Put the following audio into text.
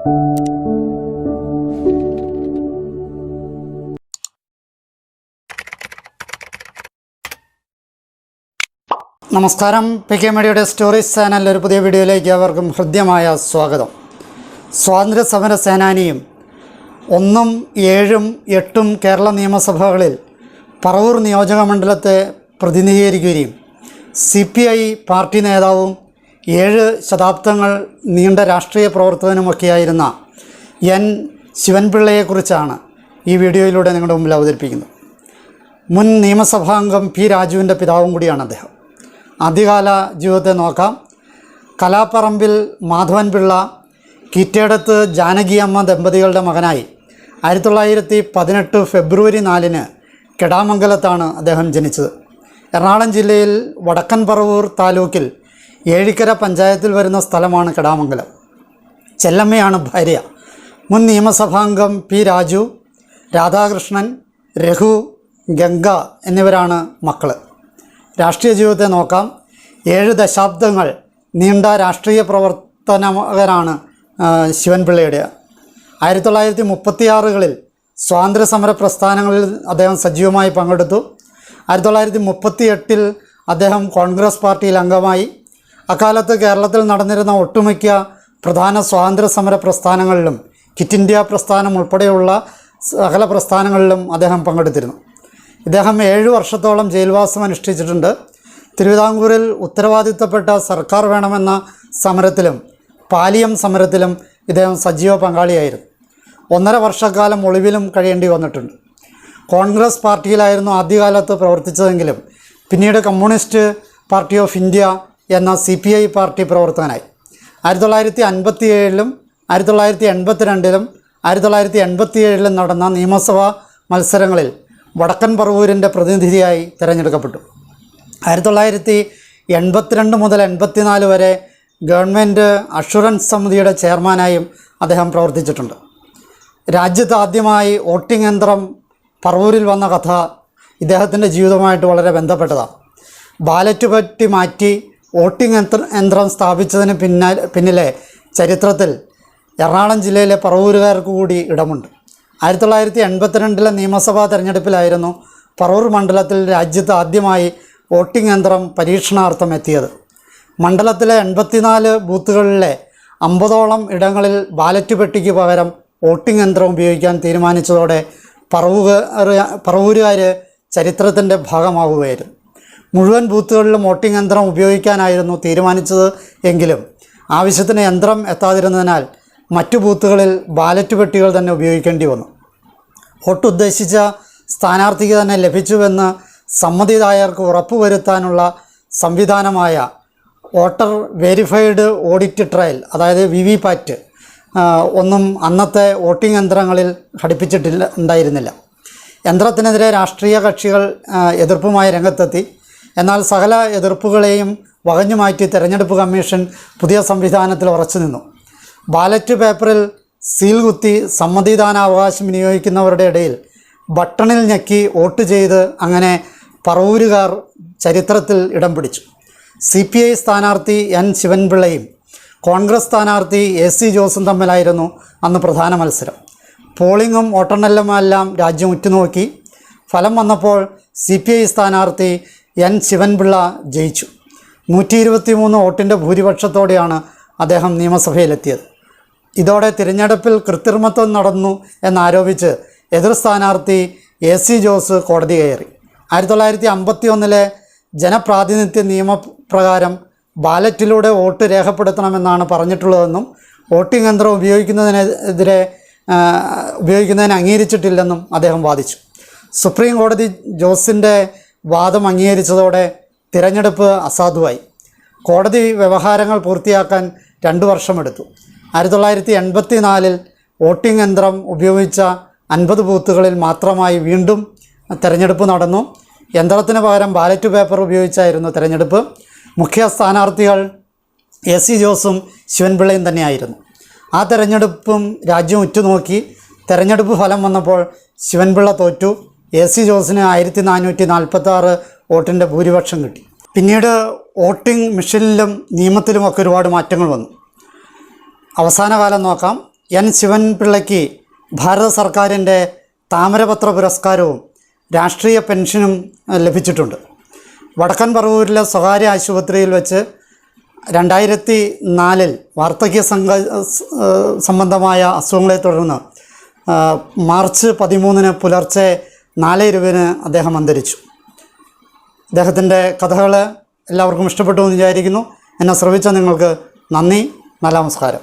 നമസ്കാരം. P K മീഡിയയുടെ stories ചാനലിൽ ഒരു പുതിയ വീഡിയോയിലേക്ക് അവർക്കും ഹൃദ്യമായ സ്വാഗതം. സ്വാതന്ത്ര്യ സമര സേനാനിയും 1, 7, 8 കേരള നിയമസഭകളിൽ പറവൂർ നിയോജക മണ്ഡലത്തെ പ്രതിനിധീകരിക്കുകയും CPI പാർട്ടി നേതാവും 7 ശതാബ്ദങ്ങൾ നീണ്ട രാഷ്ട്രീയ പ്രവർത്തകനുമൊക്കെയായിരുന്ന N. ശിവൻപിള്ളയെക്കുറിച്ചാണ് ഈ വീഡിയോയിലൂടെ നിങ്ങളുടെ മുമ്പിൽ അവതരിപ്പിക്കുന്നത്. മുൻ നിയമസഭാംഗം P. രാജുവിൻ്റെ പിതാവും കൂടിയാണ് അദ്ദേഹം. ആദ്യകാല ജീവിതത്തെ നോക്കാം. കലാപ്പറമ്പിൽ മാധവൻ പിള്ള, കീറ്റേടത്ത് ജാനകിയമ്മ ദമ്പതികളുടെ മകനായി 1918 ഫെബ്രുവരി 4 കെടാമംഗലത്താണ് അദ്ദേഹം ജനിച്ചത്. എറണാകുളം ജില്ലയിൽ വടക്കൻ പറവൂർ താലൂക്കിൽ ഏഴിക്കര പഞ്ചായത്തിൽ വരുന്ന സ്ഥലമാണ് കെടാമംഗലം. ചെല്ലമ്മയാണ് ഭാര്യ. മുൻ നിയമസഭാംഗം P. രാജു, രാധാകൃഷ്ണൻ, രഘു, ഗംഗ എന്നിവരാണ് മക്കൾ. രാഷ്ട്രീയ ജീവിതത്തെ നോക്കാം. 7 ദശാബ്ദങ്ങൾ നീണ്ട രാഷ്ട്രീയ പ്രവർത്തനകനാണ് ശിവൻപിള്ളയുടെ. 1936കളിൽ സ്വാതന്ത്ര്യസമര പ്രസ്ഥാനങ്ങളിൽ അദ്ദേഹം സജീവമായി പങ്കെടുത്തു. 1938 അദ്ദേഹം കോൺഗ്രസ് പാർട്ടിയിൽ അംഗമായി. അക്കാലത്ത് കേരളത്തിൽ നടന്നിരുന്ന ഒട്ടുമിക്ക പ്രധാന സ്വാതന്ത്ര്യസമര പ്രസ്ഥാനങ്ങളിലും ക്വിറ്റ് ഇന്ത്യ പ്രസ്ഥാനം ഉൾപ്പെടെയുള്ള സകല പ്രസ്ഥാനങ്ങളിലും അദ്ദേഹം പങ്കെടുത്തിരുന്നു. ഇദ്ദേഹം 7 വർഷത്തോളം ജയിൽവാസം അനുഷ്ഠിച്ചിട്ടുണ്ട്. തിരുവിതാംകൂറിൽ ഉത്തരവാദിത്തപ്പെട്ട സർക്കാർ വേണമെന്ന സമരത്തിലും പാലിയം സമരത്തിലും ഇദ്ദേഹം സജീവ പങ്കാളിയായിരുന്നു. 1.5 വർഷക്കാലം ഒളിവിലും കഴിയേണ്ടി വന്നിട്ടുണ്ട്. കോൺഗ്രസ് പാർട്ടിയിലായിരുന്നു ആദ്യകാലത്ത് പ്രവർത്തിച്ചതെങ്കിലും പിന്നീട് കമ്മ്യൂണിസ്റ്റ് പാർട്ടി ഓഫ് ഇന്ത്യ എന്ന CPI പാർട്ടി പ്രവർത്തകനായി. 1957 1982 1987 നടന്ന നിയമസഭാ മത്സരങ്ങളിൽ വടക്കൻ പറവൂരിൻ്റെ പ്രതിനിധിയായി തിരഞ്ഞെടുക്കപ്പെട്ടു. 1982 മുതൽ 84 വരെ ഗവൺമെൻറ് അഷുറൻസ് സമിതിയുടെ ചെയർമാനായും അദ്ദേഹം പ്രവർത്തിച്ചിട്ടുണ്ട്. രാജ്യത്ത് ആദ്യമായി വോട്ടിംഗ് യന്ത്രം പറവൂരിൽ വന്ന കഥ ഇദ്ദേഹത്തിൻ്റെ ജീവിതവുമായിട്ട് വളരെ ബന്ധപ്പെട്ടതാണ്. ബാലറ്റ് പെട്ടി മാറ്റി വോട്ടിംഗ് യന്ത്രം സ്ഥാപിച്ചതിന് പിന്നിലെ ചരിത്രത്തിൽ എറണാകുളം ജില്ലയിലെ പറവൂരുകാർക്ക് കൂടി ഇടമുണ്ട്. 1982 നിയമസഭാ തെരഞ്ഞെടുപ്പിലായിരുന്നു പറവൂർ മണ്ഡലത്തിൽ രാജ്യത്ത് ആദ്യമായി വോട്ടിംഗ് യന്ത്രം പരീക്ഷണാർത്ഥം എത്തിയത്. മണ്ഡലത്തിലെ 84 ബൂത്തുകളിലെ 50ഓളം ഇടങ്ങളിൽ ബാലറ്റ് പെട്ടിക്ക് പകരം വോട്ടിംഗ് യന്ത്രം ഉപയോഗിക്കാൻ തീരുമാനിച്ചതോടെ പറവൂരുകാർ ചരിത്രത്തിൻ്റെ ഭാഗമാവുകയായിരുന്നു. മുഴുവൻ ബൂത്തുകളിലും വോട്ടിംഗ് യന്ത്രം ഉപയോഗിക്കാനായിരുന്നു തീരുമാനിച്ചത് എങ്കിലും ആവശ്യത്തിന് യന്ത്രം എത്താതിരുന്നതിനാൽ മറ്റു ബൂത്തുകളിൽ ബാലറ്റ് പെട്ടികൾ തന്നെ ഉപയോഗിക്കേണ്ടി വന്നു. വോട്ട് ഉദ്ദേശിച്ച സ്ഥാനാർത്ഥിക്ക് തന്നെ ലഭിച്ചുവെന്ന് സമ്മതിദായകർക്ക് ഉറപ്പുവരുത്താനുള്ള സംവിധാനമായ വോട്ടർ വെരിഫൈഡ് ഓഡിറ്റ് ട്രയൽ, അതായത് VVPAT ഒന്നും അന്നത്തെ വോട്ടിംഗ് യന്ത്രങ്ങളിൽ ഉണ്ടായിരുന്നില്ല. യന്ത്രത്തിനെതിരെ രാഷ്ട്രീയ കക്ഷികൾ എതിർപ്പുമായി രംഗത്തെത്തി. എന്നാൽ സകല എതിർപ്പുകളെയും വകഞ്ഞുമാറ്റി തെരഞ്ഞെടുപ്പ് കമ്മീഷൻ പുതിയ സംവിധാനത്തിൽ ഉറച്ചു നിന്നു. ബാലറ്റ് പേപ്പറിൽ സീൽ കുത്തി സമ്മതിദാനാവകാശം വിനിയോഗിക്കുന്നവരുടെ ഇടയിൽ ബട്ടണിൽ ഞെക്കി വോട്ട് ചെയ്ത് അങ്ങനെ പറവൂരുകാർ ചരിത്രത്തിൽ ഇടം പിടിച്ചു. CPI സ്ഥാനാർത്ഥി N. ശിവൻപിള്ളയും കോൺഗ്രസ് സ്ഥാനാർത്ഥി AC ജോസും തമ്മിലായിരുന്നു അന്ന് പ്രധാന മത്സരം. പോളിങ്ങും വോട്ടെണ്ണലുമെല്ലാം രാജ്യം ഉറ്റുനോക്കി. ഫലം വന്നപ്പോൾ CPI സ്ഥാനാർത്ഥി N. ശിവൻപിള്ള ജയിച്ചു. 123 വോട്ടിൻ്റെ ഭൂരിപക്ഷത്തോടെയാണ് അദ്ദേഹം നിയമസഭയിലെത്തിയത്. ഇതോടെ തിരഞ്ഞെടുപ്പിൽ കൃത്രിമത്വം നടന്നു എന്നാരോപിച്ച് എതിർ സ്ഥാനാർത്ഥി AC ജോസ് കോടതി കയറി. 1951 ജനപ്രാതിനിധ്യ നിയമപ്രകാരം ബാലറ്റിലൂടെ വോട്ട് രേഖപ്പെടുത്തണമെന്നാണ് പറഞ്ഞിട്ടുള്ളതെന്നും വോട്ടിംഗ് യന്ത്രം ഉപയോഗിക്കുന്നതിന് അംഗീകരിച്ചിട്ടില്ലെന്നും അദ്ദേഹം വാദിച്ചു. സുപ്രീം കോടതി ജോസിൻ്റെ വാദം അംഗീകരിച്ചതോടെ തിരഞ്ഞെടുപ്പ് അസാധുവായി. കോടതി വ്യവഹാരങ്ങൾ പൂർത്തിയാക്കാൻ 2 വർഷമെടുത്തു. 1984 വോട്ടിംഗ് യന്ത്രം ഉപയോഗിച്ച 50 ബൂത്തുകളിൽ മാത്രമായി വീണ്ടും തിരഞ്ഞെടുപ്പ് നടന്നു. യന്ത്രത്തിന് പകരം ബാലറ്റ് പേപ്പർ ഉപയോഗിച്ചായിരുന്നു തിരഞ്ഞെടുപ്പ്. മുഖ്യ സ്ഥാനാർത്ഥികൾ AC ജോസും ശിവൻപിള്ളയും തന്നെയായിരുന്നു. ആ തിരഞ്ഞെടുപ്പും രാജ്യം ഉറ്റുനോക്കി. തിരഞ്ഞെടുപ്പ് ഫലം വന്നപ്പോൾ ശിവൻപിള്ള തോറ്റു. AC ജോസിന് 1446 വോട്ടിൻ്റെ ഭൂരിപക്ഷം കിട്ടി. പിന്നീട് വോട്ടിംഗ് മെഷീനിലും നിയമത്തിലുമൊക്കെ ഒരുപാട് മാറ്റങ്ങൾ വന്നു. അവസാന കാലം നോക്കാം. എൻ ശിവൻപിള്ളയ്ക്ക് ഭാരത സർക്കാരിൻ്റെ താമരപത്ര പുരസ്കാരവും രാഷ്ട്രീയ പെൻഷനും ലഭിച്ചിട്ടുണ്ട്. വടക്കൻ പറവൂരിലെ സ്വകാര്യ ആശുപത്രിയിൽ വെച്ച് 2004 വാർദ്ധക്യ സംബന്ധമായ അസുഖങ്ങളെ തുടർന്ന് മാർച്ച് 13 പുലർച്ചെ 4:20 അദ്ദേഹം അന്തരിച്ചു. അദ്ദേഹത്തിൻ്റെ കഥകൾ എല്ലാവർക്കും ഇഷ്ടപ്പെട്ടു എന്ന് വിചാരിക്കുന്നു. എന്നെ ശ്രവിച്ച നിങ്ങൾക്ക് നന്ദി. നല്ല നമസ്കാരം.